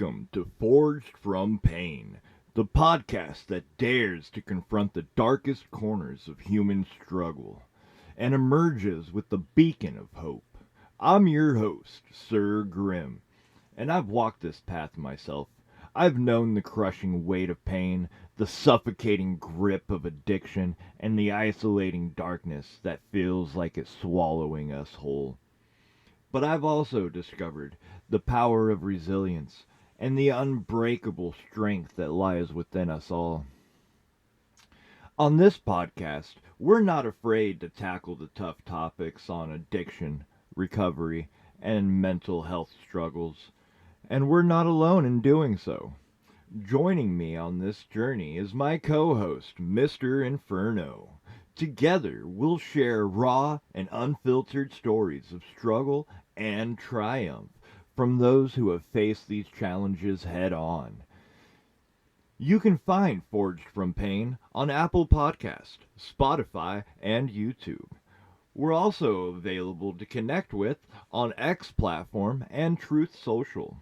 Welcome to Forged from Pain, the podcast that dares to confront the darkest corners of human struggle and emerges with the beacon of hope. I'm your host, Sir Grim, and I've walked this path myself. I've known the crushing weight of pain, the suffocating grip of addiction, and the isolating darkness that feels like it's swallowing us whole. But I've also discovered the power of resilience and the unbreakable strength that lies within us all. On this podcast, we're not afraid to tackle the tough topics on addiction, recovery, and mental health struggles, and we're not alone in doing so. Joining me on this journey is my co-host, Mr. Inferno. Together, we'll share raw and unfiltered stories of struggle and triumph from those who have faced these challenges head on. You can find Forged from Pain on Apple Podcast, Spotify, and YouTube. We're also available to connect with on X platform and Truth Social.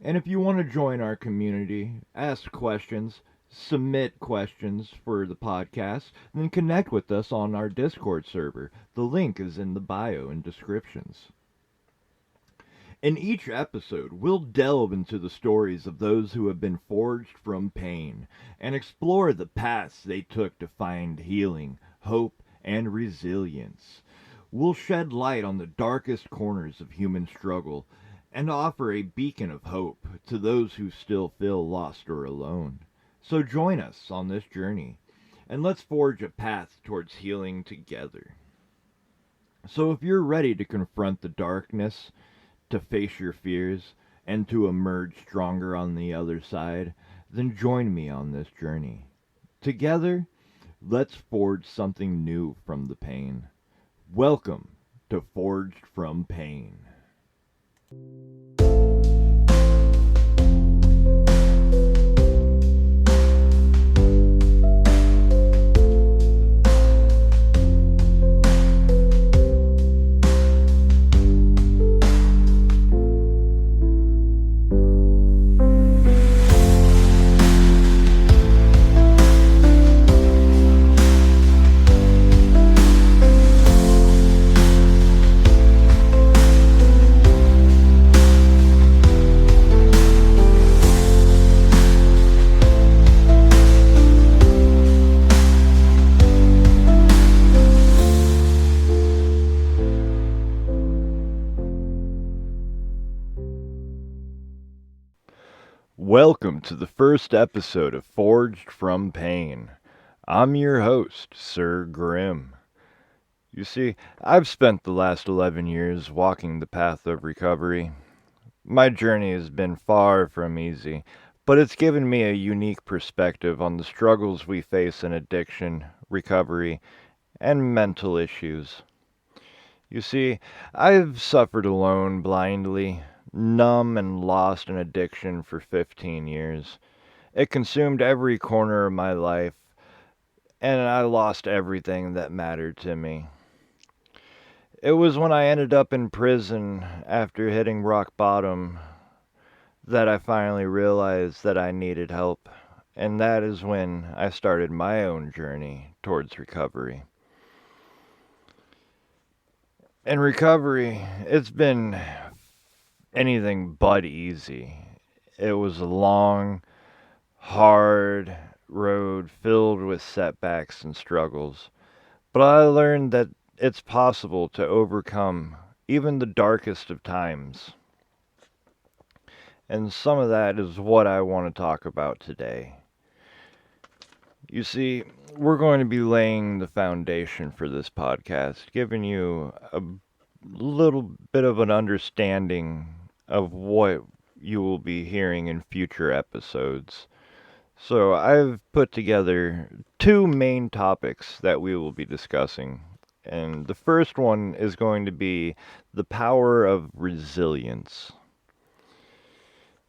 And if you want to join our community, ask questions, submit questions for the podcast, then connect with us on our Discord server. The link is in the bio and descriptions. In each episode, we'll delve into the stories of those who have been forged from pain and explore the paths they took to find healing, hope, and resilience. We'll shed light on the darkest corners of human struggle and offer a beacon of hope to those who still feel lost or alone. So join us on this journey, and let's forge a path towards healing together. So if you're ready to confront the darkness, to face your fears, and to emerge stronger on the other side, then join me on this journey. Together, let's forge something new from the pain. Welcome to Forged from Pain. Welcome to the first episode of Forged from Pain. I'm your host, Sir Grim. You see, I've spent the last 11 years walking the path of recovery. My journey has been far from easy, but it's given me a unique perspective on the struggles we face in addiction, recovery, and mental issues. You see, I've suffered alone blindly, numb and lost in addiction for 15 years. It consumed every corner of my life, and I lost everything that mattered to me. It was when I ended up in prison after hitting rock bottom that I finally realized that I needed help, and that is when I started my own journey towards recovery. In recovery, it's been anything but easy. It was a long, hard road filled with setbacks and struggles. But I learned that it's possible to overcome even the darkest of times. And some of that is what I want to talk about today. You see, we're going to be laying the foundation for this podcast, giving you a little bit of an understanding of what you will be hearing in future episodes. So I've put together two main topics that we will be discussing. And the first one is going to be the power of resilience.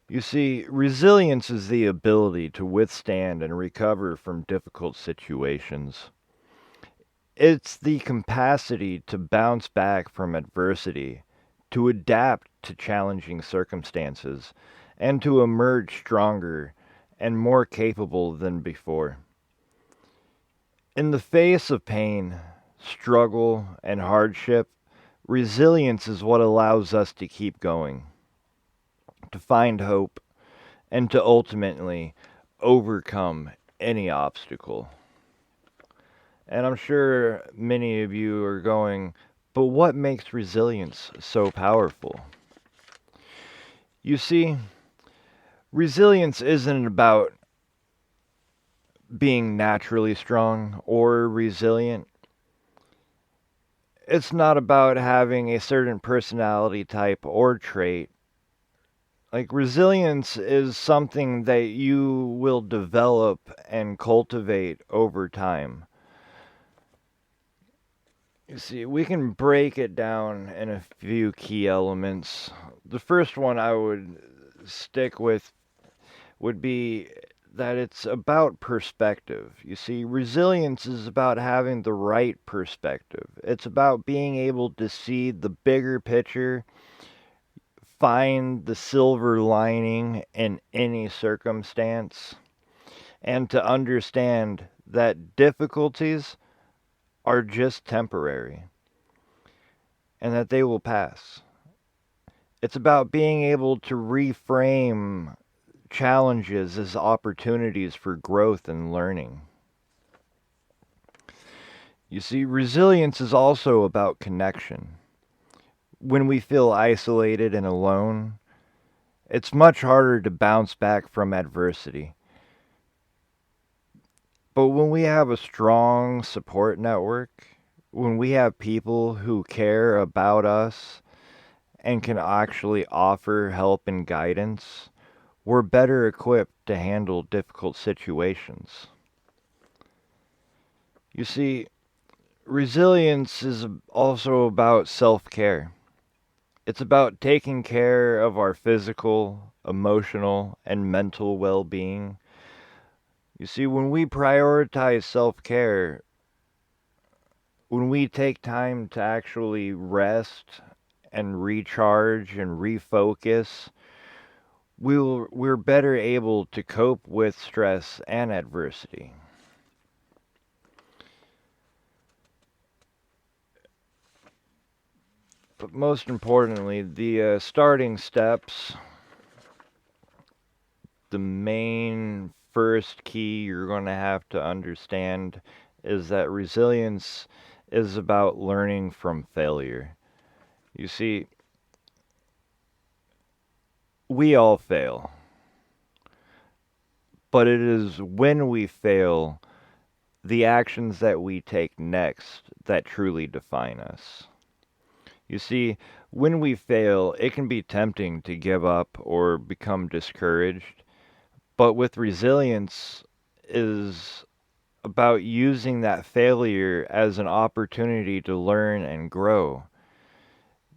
You see, resilience is the ability to withstand and recover from difficult situations. It's the capacity to bounce back from adversity, to adapt to challenging circumstances, and to emerge stronger and more capable than before. In the face of pain, struggle, and hardship, resilience is what allows us to keep going, to find hope, and to ultimately overcome any obstacle. And I'm sure many of you are going, but what makes resilience so powerful? You see, resilience isn't about being naturally strong or resilient. It's not about having a certain personality type or trait. Like, resilience is something that you will develop and cultivate over time. You see, we can break it down in a few key elements. The first one I would stick with would be that it's about perspective. You see, resilience is about having the right perspective. It's about being able to see the bigger picture, find the silver lining in any circumstance, and to understand that difficulties are just temporary and that they will pass. It's about being able to reframe challenges as opportunities for growth and learning. You see, resilience is also about connection. When we feel isolated and alone, it's much harder to bounce back from adversity. But when we have a strong support network, when we have people who care about us and can actually offer help and guidance, we're better equipped to handle difficult situations. You see, resilience is also about self-care. It's about taking care of our physical, emotional, and mental well-being. You see, when we prioritize self-care, when we take time to actually rest and recharge and refocus, we're better able to cope with stress and adversity. But most importantly, the starting steps, the main first key you're going to have to understand is that resilience is about learning from failure. You see, we all fail, but it is when we fail, the actions that we take next that truly define us. You see, when we fail, it can be tempting to give up or become discouraged, but with resilience is about using that failure as an opportunity to learn and grow.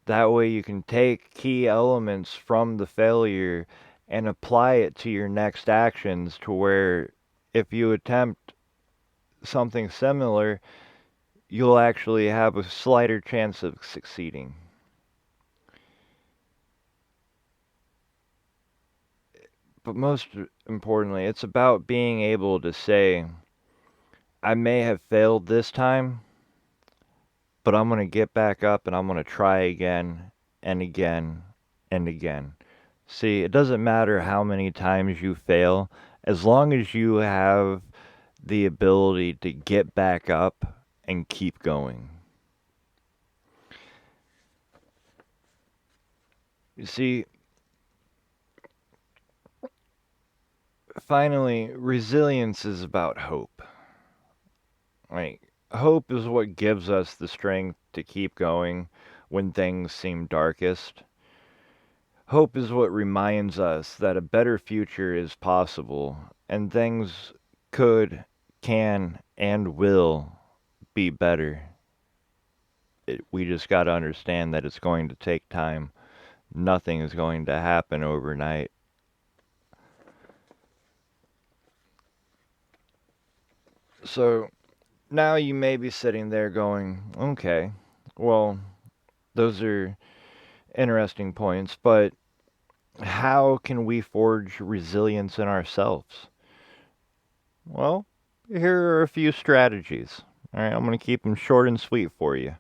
That way you can take key elements from the failure and apply it to your next actions to where if you attempt something similar, you'll actually have a slighter chance of succeeding. But most importantly, it's about being able to say, I may have failed this time, but I'm going to get back up and I'm going to try again and again and again. See, it doesn't matter how many times you fail, as long as you have the ability to get back up and keep going. You see, finally, resilience is about hope. Like, hope is what gives us the strength to keep going when things seem darkest. Hope is what reminds us that a better future is possible and things could, can, and will be better. We just got to understand that it's going to take time. Nothing is going to happen overnight. So now you may be sitting there going, okay, well, those are interesting points, but How can we forge resilience in ourselves? Well, here are a few strategies. All right, I'm going to keep them short and sweet for you.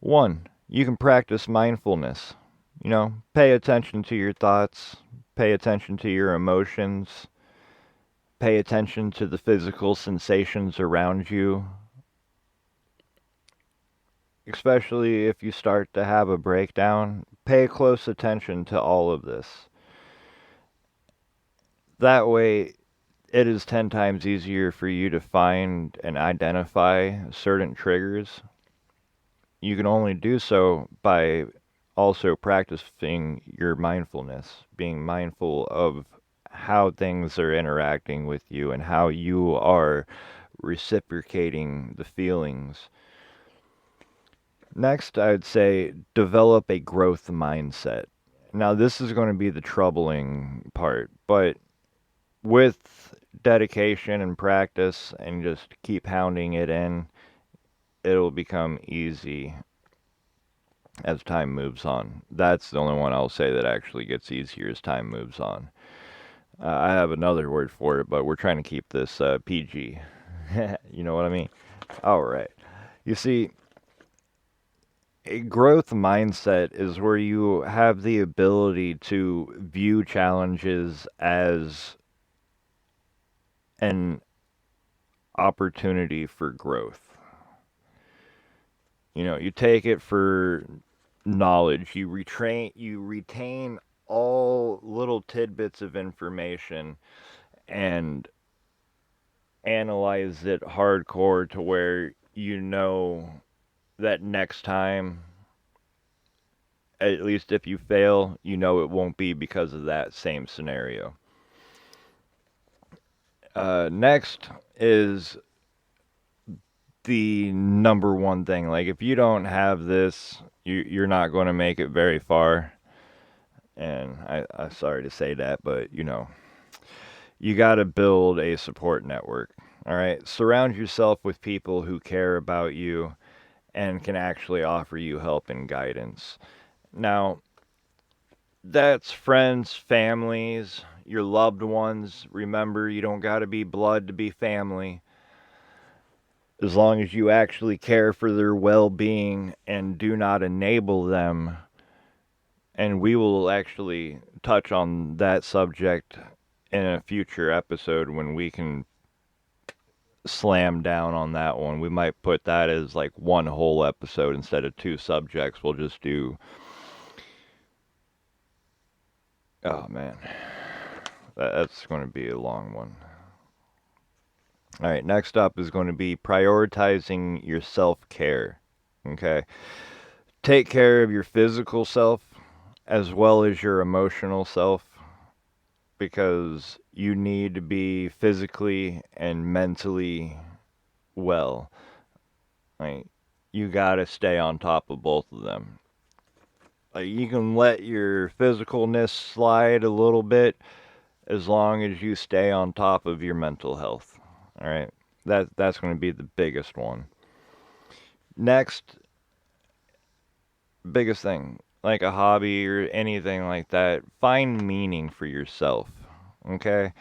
One, you can practice mindfulness. Pay attention to your thoughts, pay attention to your emotions, pay attention to the physical sensations around you, especially if you start to have a breakdown. Pay close attention to all of this. That way, it is 10 times easier for you to find and identify certain triggers. You can only do so by also practicing your mindfulness, being mindful of how things are interacting with you and how you are reciprocating the feelings. Next, I'd say develop a growth mindset. Now, this is going to be the troubling part, but with dedication and practice and just keep hounding it in, it'll become easy as time moves on. That's the only one I'll say that actually gets easier as time moves on. I have another word for it, but we're trying to keep this PG. You know what I mean? All right. You see, a growth mindset is where you have the ability to view challenges as an opportunity for growth. You take it for knowledge. You retain all little tidbits of information and analyze it hardcore to where you know that next time, at least if you fail, you know it won't be because of that same scenario. Next is the number one thing. Like, if you don't have this, you're not going to make it very far. And I'm sorry to say that, but you got to build a support network. All right. Surround yourself with people who care about you and can actually offer you help and guidance. Now, that's friends, families, your loved ones. Remember, you don't got to be blood to be family. As long as you actually care for their well being and do not enable them. And we will actually touch on that subject in a future episode when we can slam down on that one. We might put that as like one whole episode instead of two subjects. We'll just do. Oh man, that's going to be a long one. All right, next up is going to be prioritizing your self care. Okay. Take care of your physical self as well as your emotional self because you need to be physically and mentally well. Like, you got to stay on top of both of them. Like, you can let your physicalness slide a little bit as long as you stay on top of your mental health. All right. That's going to be the biggest one. Next, biggest thing, like a hobby or anything like that, find meaning for yourself. Okay?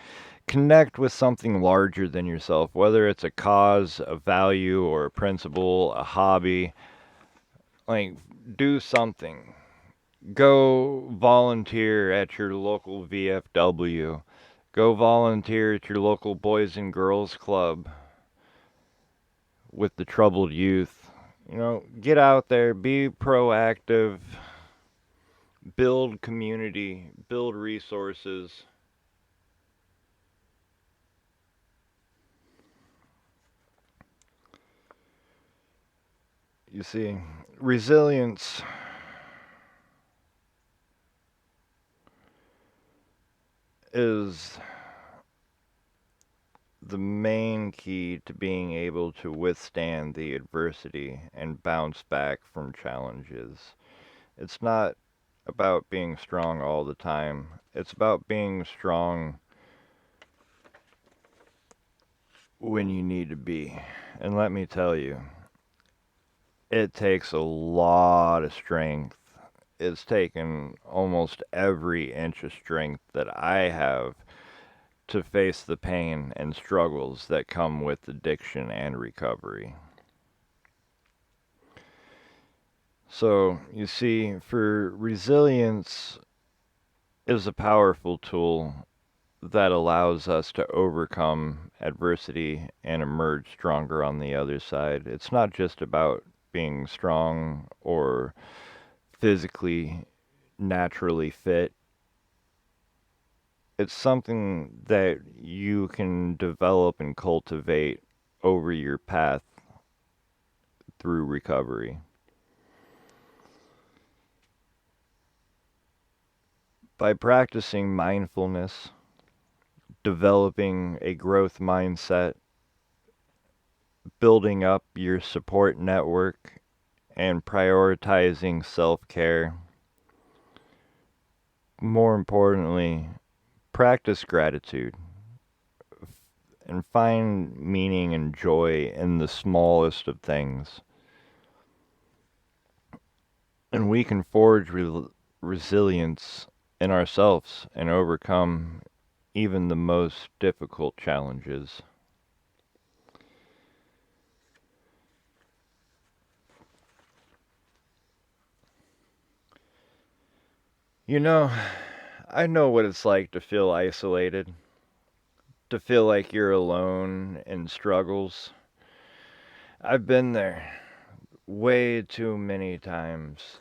Connect with something larger than yourself, whether it's a cause, a value, or a principle, a hobby. Like, do something. Go volunteer at your local VFW. Go volunteer at your local Boys and Girls Club with the troubled youth. Get out there, be proactive, build community, build resources. You see, resilience is the main key to being able to withstand the adversity and bounce back from challenges. It's not about being strong all the time, it's about being strong when you need to be. And let me tell you, it takes a lot of strength it's taken almost every inch of strength that I have to face the pain and struggles that come with addiction and recovery. So, you see, for resilience is a powerful tool that allows us to overcome adversity and emerge stronger on the other side. It's not just about being strong or physically, naturally fit. It's something that you can develop and cultivate over your path through recovery. By practicing mindfulness, developing a growth mindset, building up your support network, and prioritizing self care. More importantly, practice gratitude and find meaning and joy in the smallest of things. And we can forge resilience in ourselves and overcome even the most difficult challenges. You know, I know what it's like to feel isolated, to feel like you're alone in struggles. I've been there way too many times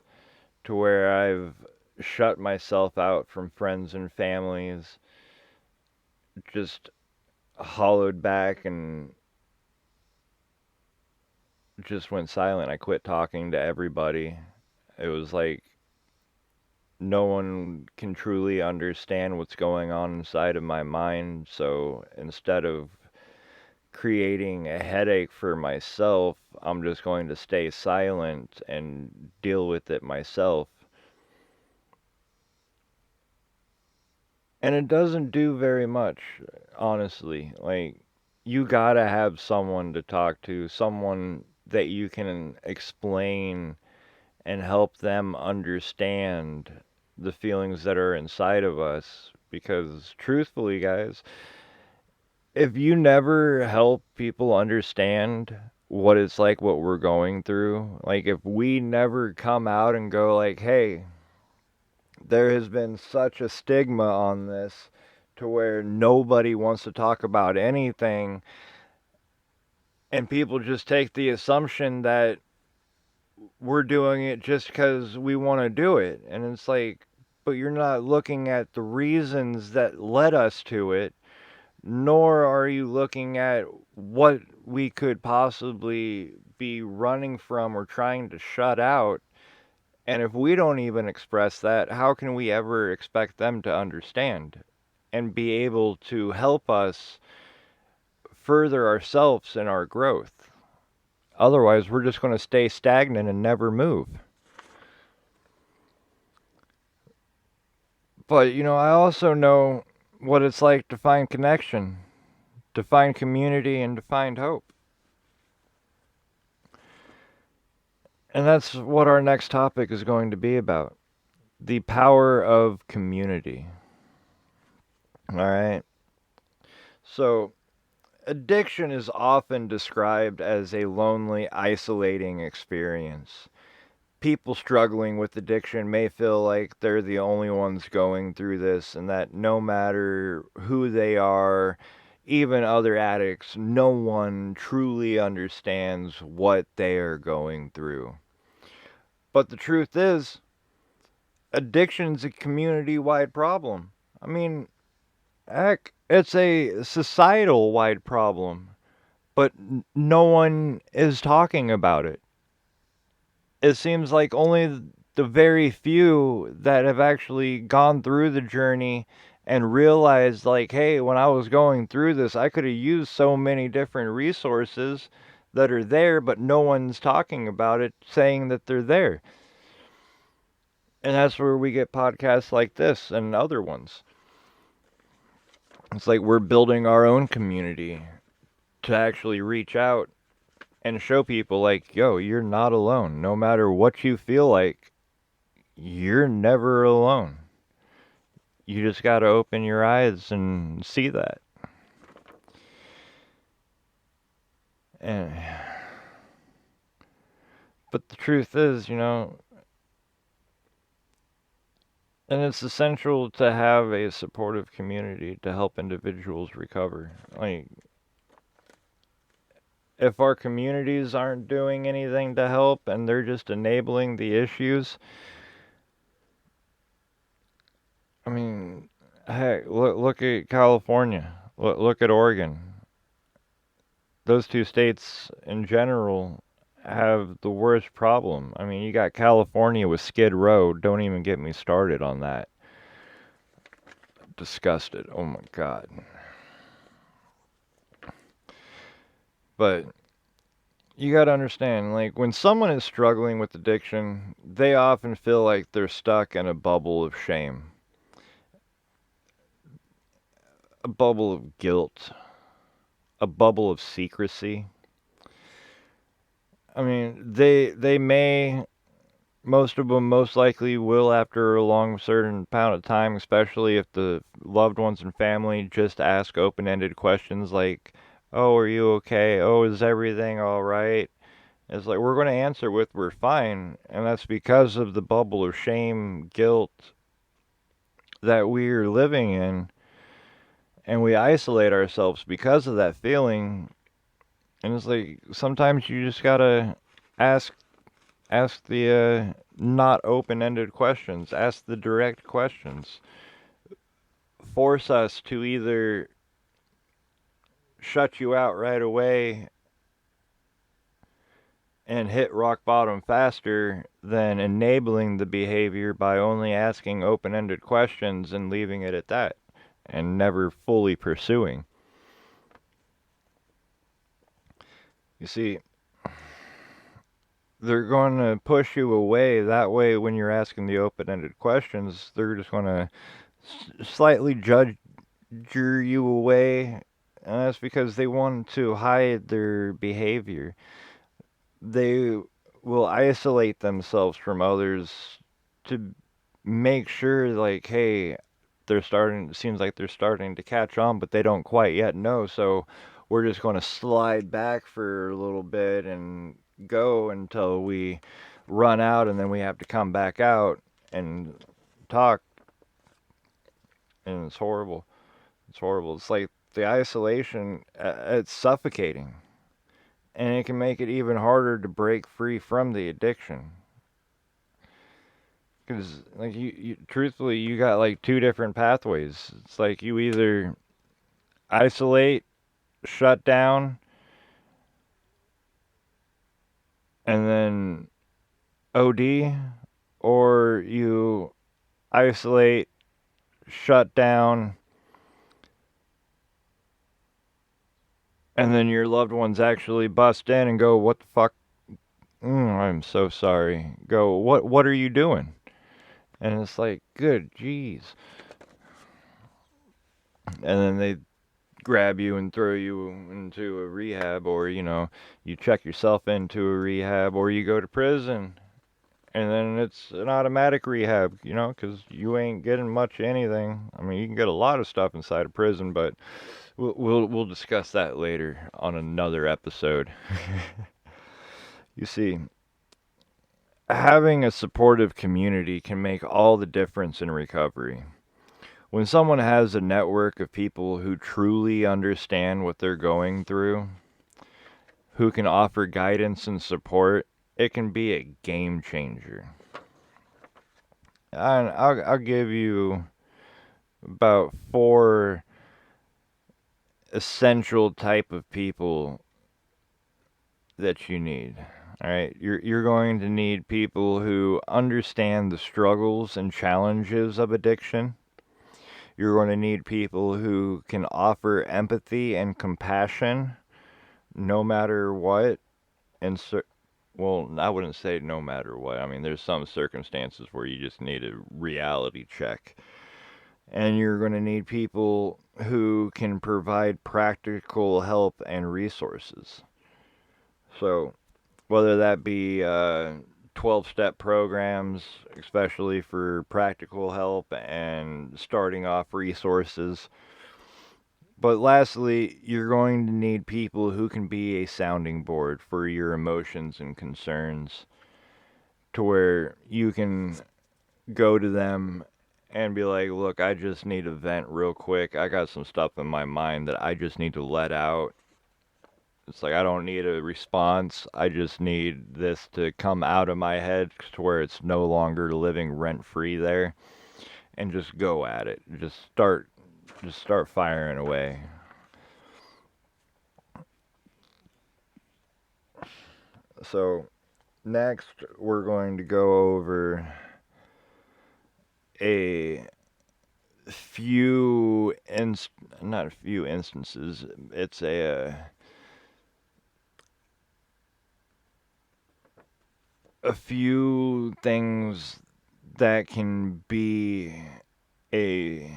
to where I've shut myself out from friends and families, just hollowed back and just went silent. I quit talking to everybody. It was like no one can truly understand what's going on inside of my mind. So instead of creating a headache for myself, I'm just going to stay silent and deal with it myself. And it doesn't do very much, honestly. Like, you gotta have someone to talk to, someone that you can explain and help them understand the feelings that are inside of us. Because, truthfully, guys, if you never help people understand what it's like, what we're going through, like if we never come out and go like, hey, there has been such a stigma on this to where nobody wants to talk about anything, and people just take the assumption that we're doing it just because we want to do it. And it's like, but you're not looking at the reasons that led us to it, nor are you looking at what we could possibly be running from or trying to shut out. And if we don't even express that, how can we ever expect them to understand and be able to help us further ourselves in our growth? Otherwise, we're just going to stay stagnant and never move. But, I also know what it's like to find connection, to find community, and to find hope. And that's what our next topic is going to be about: the power of community. All right. So, addiction is often described as a lonely, isolating experience. People struggling with addiction may feel like they're the only ones going through this, and that no matter who they are, even other addicts, no one truly understands what they are going through. But the truth is, addiction's a community-wide problem. I mean, heck, it's a societal-wide problem, but no one is talking about it. It seems like only the very few that have actually gone through the journey and realized, like, hey, when I was going through this, I could have used so many different resources that are there, but no one's talking about it, saying that they're there. And that's where we get podcasts like this and other ones. It's like we're building our own community to actually reach out and show people, like, yo, you're not alone. No matter what you feel like, you're never alone. You just got to open your eyes and see that. And but the truth is, and it's essential to have a supportive community to help individuals recover. Like, if our communities aren't doing anything to help and they're just enabling the issues, I mean, heck, look at California, look at Oregon. Those two states in general have the worst problem. I mean, you got California with Skid Row. Don't even get me started on that. Disgusted. Oh my God. But you got to understand, like, when someone is struggling with addiction, they often feel like they're stuck in a bubble of shame, a bubble of guilt, a bubble of secrecy. I mean, they may, most of them most likely will, after a long certain amount of time, especially if the loved ones and family just ask open-ended questions like, "Oh, are you okay? Oh, is everything all right?" It's like we're going to answer with "we're fine," and that's because of the bubble of shame, guilt that we're living in, and we isolate ourselves because of that feeling. And it's like sometimes you just gotta ask the not open-ended questions. Ask the direct questions. Force us to either shut you out right away and hit rock bottom faster than enabling the behavior by only asking open-ended questions and leaving it at that and never fully pursuing. You see, they're going to push you away. That way, when you're asking the open-ended questions, they're just going to slightly judge you away, and that's because they want to hide their behavior. They will isolate themselves from others to make sure, like, hey, they're starting, it seems like they're starting to catch on, but they don't quite yet know, so we're just going to slide back for a little bit and go until we run out, and then we have to come back out and talk, and it's horrible. It's horrible. It's like the isolation, it's suffocating. And it can make it even harder to break free from the addiction. Because, like, truthfully, you got like two different pathways. It's like you either isolate, shut down, and then OD, or you isolate, shut down, and then your loved ones actually bust in and go, "What the fuck? I'm so sorry." Go, "What are you doing?" And it's like, "Good, jeez." And then they grab you and throw you into a rehab, or you check yourself into a rehab, or you go to prison, and then it's an automatic rehab, because you ain't getting much anything. I mean, you can get a lot of stuff inside of prison, but we'll discuss that later on another episode. You see, having a supportive community can make all the difference in recovery. When someone has a network of people who truly understand what they're going through, who can offer guidance and support, it can be a game changer. And I'll give you about 4 essential type of people that you need. All right, you're going to need people who understand the struggles and challenges of addiction. You're going to need people who can offer empathy and compassion no matter what. And well, I wouldn't say no matter what. I mean, there's some circumstances where you just need a reality check. And you're going to need people who can provide practical help and resources. So, whether that be 12-step programs, especially for practical help and starting off resources. But lastly, you're going to need people who can be a sounding board for your emotions and concerns, to where you can go to them and be like, look, I just need to vent real quick. I got some stuff in my mind that I just need to let out. It's like I don't need a response. I just need this to come out of my head to where it's no longer living rent free there, and just go at it. Just start firing away. So next we're going to go over a few not a few instances. It's a few things that can be a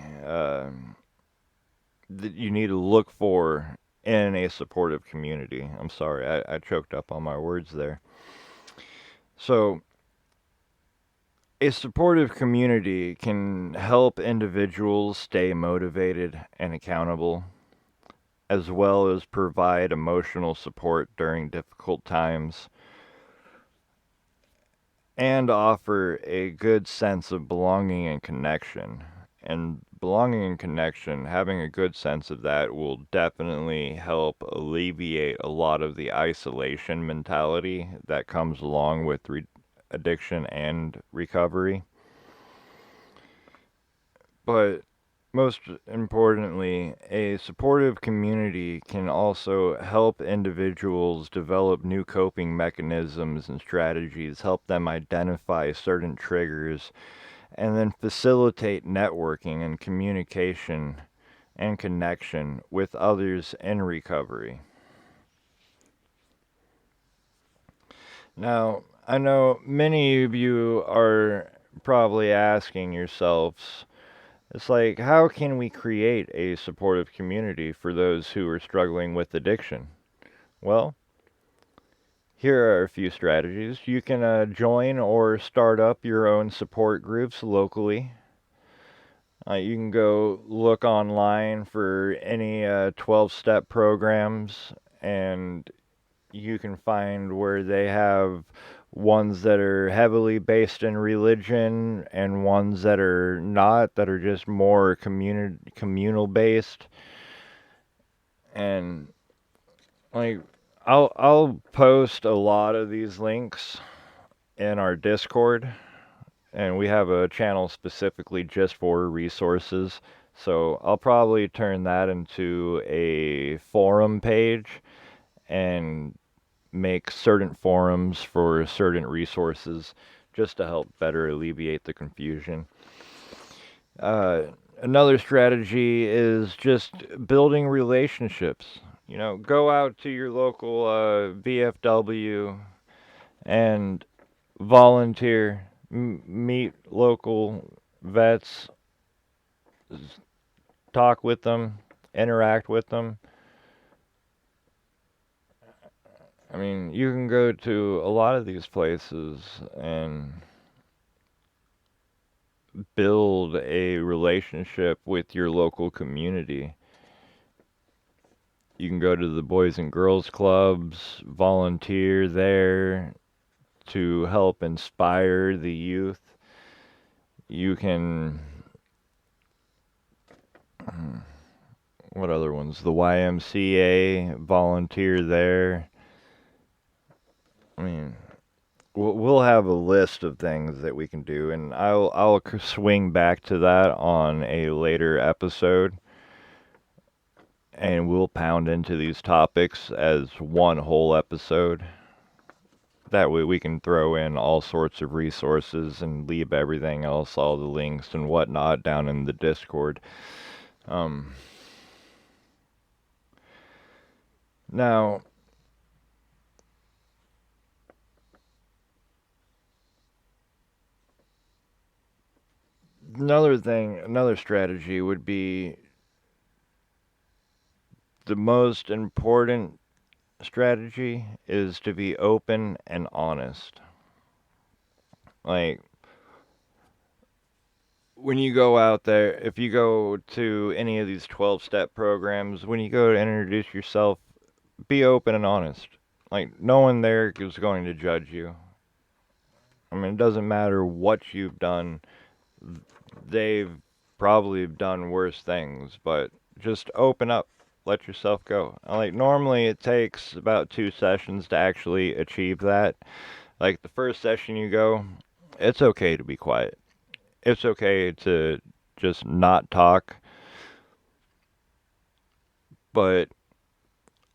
that you need to look for in a supportive community. I'm sorry, I choked up on my words there. So, a supportive community can help individuals stay motivated and accountable, as well as provide emotional support during difficult times, and offer a good sense of belonging and connection. And belonging and connection, having a good sense of that will definitely help alleviate a lot of the isolation mentality that comes along with addiction and recovery. But most importantly, a supportive community can also help individuals develop new coping mechanisms and strategies, help them identify certain triggers, and then facilitate networking and communication and connection with others in recovery. Now, I know many of you are probably asking yourselves, it's like, how can we create a supportive community for those who are struggling with addiction? Well, here are a few strategies. You can join or start up your own support groups locally. You can go look online for any 12-step programs, and you can find where they have ones that are heavily based in religion and ones that are not, that are just more communal based. And like, I'll post a lot of these links in our Discord, and we have a channel specifically just for resources. So I'll probably turn that into a forum page and make certain forums for certain resources just to help better alleviate the confusion. Uh, Another strategy is just building relationships. You know, go out to your local VFW and volunteer, meet local vets, talk with them, interact with them. I mean, you can go to a lot of these places and build a relationship with your local community. You can go to the Boys and Girls Clubs, volunteer there to help inspire the youth. You can, what other ones? The YMCA, volunteer there. I mean, we'll have a list of things that we can do, and I'll swing back to that on a later episode, and we'll pound into these topics as one whole episode. That way we can throw in all sorts of resources and leave everything else, all the links and whatnot, down in the Discord. Now, another strategy would be, the most important strategy is to be open and honest. Like, when you go out there, if you go to any of these 12-step programs, when you go to introduce yourself, be open and honest. Like, no one there is going to judge you. I mean, it doesn't matter what you've done. They've probably done worse things, but just open up. Let yourself go. Like, normally it takes about 2 sessions to actually achieve that. Like, the first session you go, it's okay to be quiet. It's okay to just not talk, but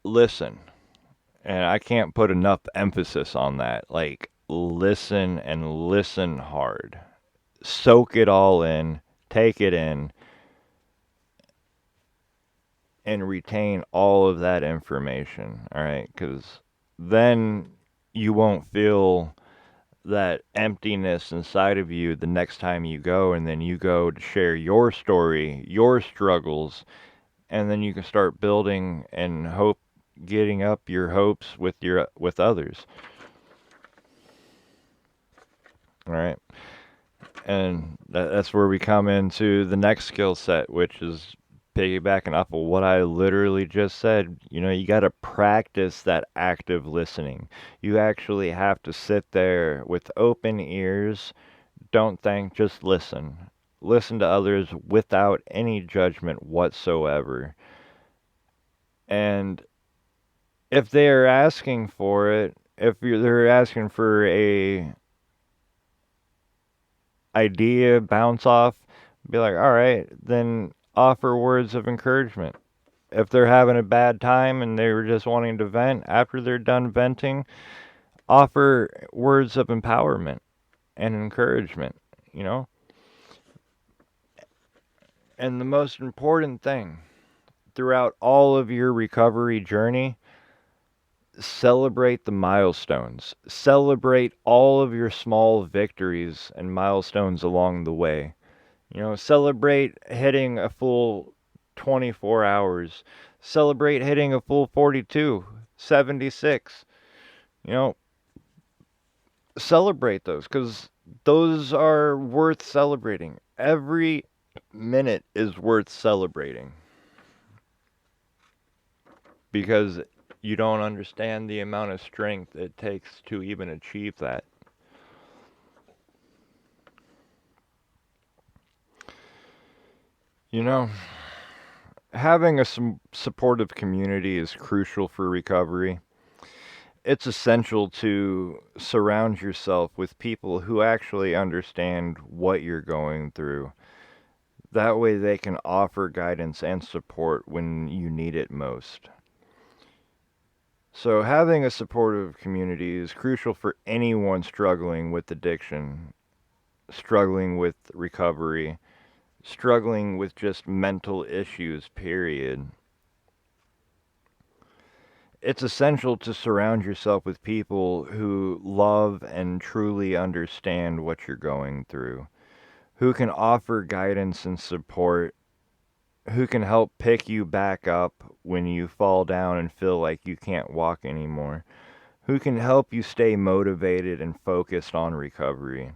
listen. And I can't put enough emphasis on that. Like, listen and listen hard. Soak it all in, take it in, and retain all of that information. All right? Because then you won't feel that emptiness inside of you the next time you go, and then you go to share your story, your struggles, and then you can start building and getting up your hopes with others. All right. And that's where we come into the next skill set, which is piggybacking off of what I literally just said. You got to practice that active listening. You actually have to sit there with open ears. Don't think, just listen. Listen to others without any judgment whatsoever. And if they're asking for it, they're asking for a idea, bounce off, be like, all right, then offer words of encouragement. If they're having a bad time and they were just wanting to vent, after they're done venting, offer words of empowerment and encouragement, you know? And the most important thing throughout all of your recovery journey, celebrate the milestones. Celebrate all of your small victories and milestones along the way. Celebrate hitting a full 24 hours. Celebrate hitting a full 42, 76. You know, celebrate those because those are worth celebrating. Every minute is worth celebrating because you don't understand the amount of strength it takes to even achieve that. You know, having a supportive community is crucial for recovery. It's essential to surround yourself with people who actually understand what you're going through. That way they can offer guidance and support when you need it most. So having a supportive community is crucial for anyone struggling with addiction, struggling with recovery, struggling with just mental issues, period. It's essential to surround yourself with people who love and truly understand what you're going through, who can offer guidance and support, who can help pick you back up when you fall down and feel like you can't walk anymore, who can help you stay motivated and focused on recovery.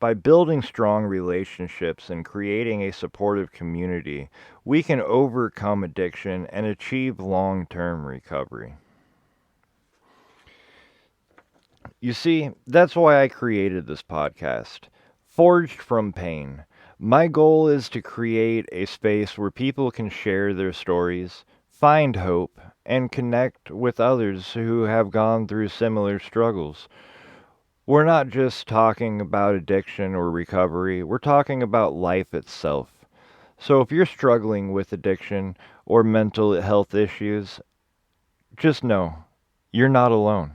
By building strong relationships and creating a supportive community, we can overcome addiction and achieve long-term recovery. You see, that's why I created this podcast, Forged from Pain. My goal is to create a space where people can share their stories, find hope, and connect with others who have gone through similar struggles. We're not just talking about addiction or recovery, we're talking about life itself. So if you're struggling with addiction or mental health issues, just know you're not alone.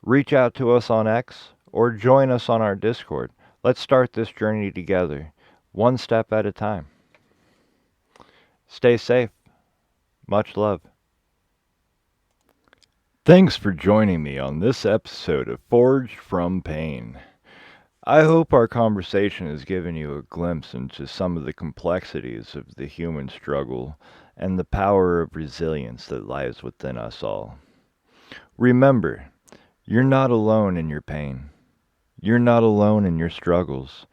Reach out to us on X or join us on our Discord. Let's start this journey together, one step at a time. Stay safe. Much love. Thanks for joining me on this episode of Forged from Pain. I hope our conversation has given you a glimpse into some of the complexities of the human struggle and the power of resilience that lies within us all. Remember, you're not alone in your pain. You're not alone in your struggles,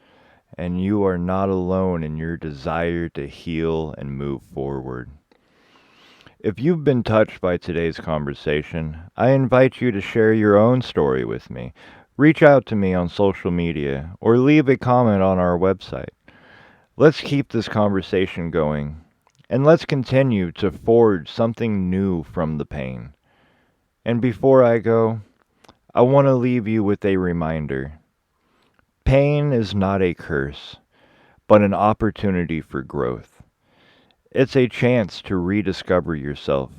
and you are not alone in your desire to heal and move forward. If you've been touched by today's conversation, I invite you to share your own story with me. Reach out to me on social media or leave a comment on our website. Let's keep this conversation going, and let's continue to forge something new from the pain. And before I go, I want to leave you with a reminder. Pain is not a curse, but an opportunity for growth. It's a chance to rediscover yourself,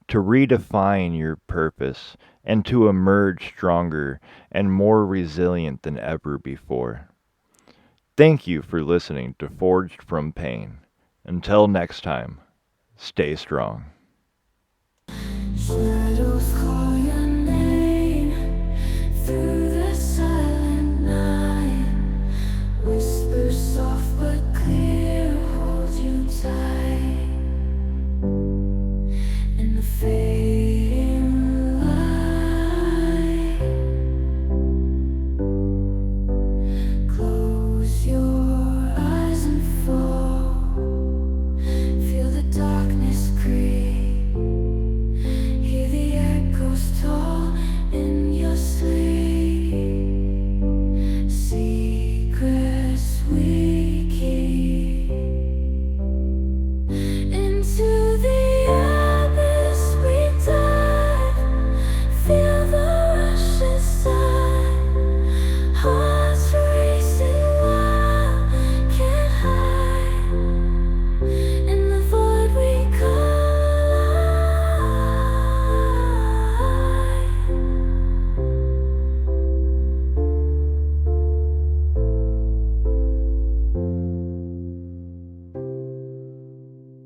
to redefine your purpose, and to emerge stronger and more resilient than ever before. Thank you for listening to Forged from Pain. Until next time, stay strong. Shadows